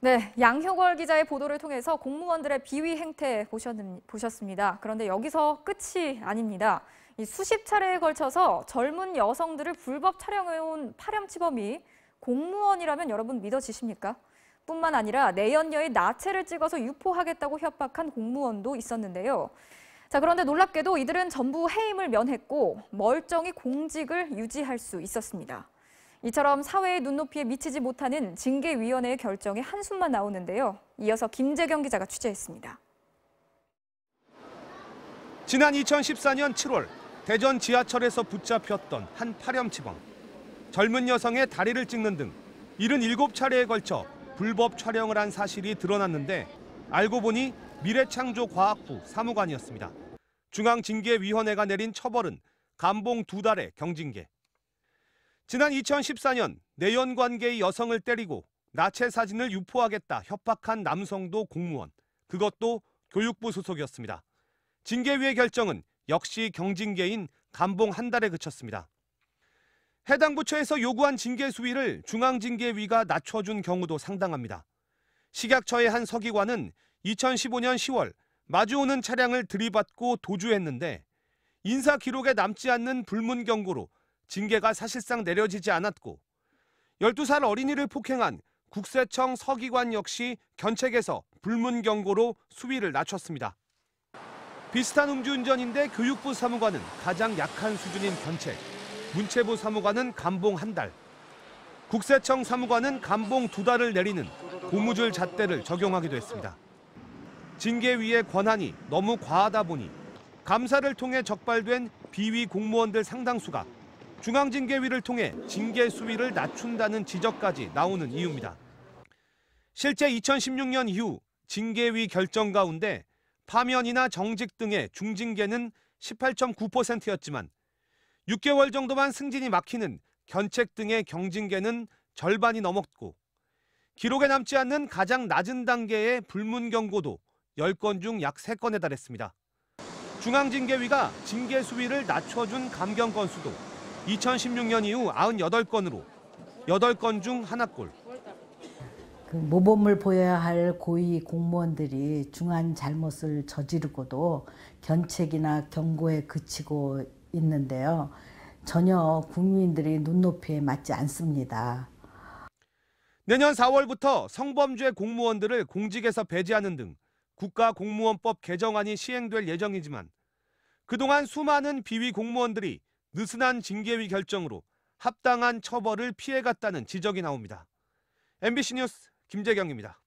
네, 양효걸 기자의 보도를 통해서 공무원들의 비위 행태 보셨습니다. 그런데 여기서 끝이 아닙니다. 수십 차례에 걸쳐서 젊은 여성들을 불법 촬영해온 파렴치범이 공무원이라면 여러분 믿어지십니까? 뿐만 아니라 내연녀의 나체를 찍어서 유포하겠다고 협박한 공무원도 있었는데요. 자, 그런데 놀랍게도 이들은 전부 해임을 면했고 멀쩡히 공직을 유지할 수 있었습니다. 이처럼 사회의 눈높이에 미치지 못하는 징계위원회의 결정에 한숨만 나오는데요. 이어서 김재경 기자가 취재했습니다. 지난 2014년 7월 대전 지하철에서 붙잡혔던 한 파렴치범. 젊은 여성의 다리를 찍는 등 77차례에 걸쳐 불법 촬영을 한 사실이 드러났는데 알고 보니 미래창조과학부 사무관이었습니다. 중앙징계위원회가 내린 처벌은 감봉 2달의 경징계. 지난 2014년 내연관계의 여성을 때리고 나체 사진을 유포하겠다 협박한 남성도 공무원, 그것도 교육부 소속이었습니다. 징계위의 결정은 역시 경징계인 감봉 1달에 그쳤습니다. 해당 부처에서 요구한 징계 수위를 중앙징계위가 낮춰준 경우도 상당합니다. 식약처의 한 서기관은 2015년 10월 마주오는 차량을 들이받고 도주했는데 인사 기록에 남지 않는 불문 경고로 징계가 사실상 내려지지 않았고 12살 어린이를 폭행한 국세청 서기관 역시 견책에서 불문 경고로 수위를 낮췄습니다. 비슷한 음주운전인데 교육부 사무관은 가장 약한 수준인 견책, 문체부 사무관은 감봉 1달, 국세청 사무관은 감봉 2달을 내리는 고무줄 잣대를 적용하기도 했습니다. 징계위의 권한이 너무 과하다 보니 감사를 통해 적발된 비위 공무원들 상당수가 중앙징계위를 통해 징계 수위를 낮춘다는 지적까지 나오는 이유입니다. 실제 2016년 이후 징계위 결정 가운데 파면이나 정직 등의 중징계는 18.9%였지만 6개월 정도만 승진이 막히는 견책 등의 경징계는 절반이 넘었고 기록에 남지 않는 가장 낮은 단계의 불문 경고도 10건 중 약 3건에 달했습니다. 중앙징계위가 징계 수위를 낮춰준 감경 건수도 2016년 이후 98건으로 8건 중 하나꼴. 모범을 보여야 할 고위 공무원들이 중한 잘못을 저지르고도 견책이나 경고에 그치고 있는데요. 전혀 국민들의 눈높이에 맞지 않습니다. 내년 4월부터 성범죄 공무원들을 공직에서 배제하는 등 국가공무원법 개정안이 시행될 예정이지만 그동안 수많은 비위 공무원들이 느슨한 징계위 결정으로 합당한 처벌을 피해갔다는 지적이 나옵니다. MBC 뉴스 김재경입니다.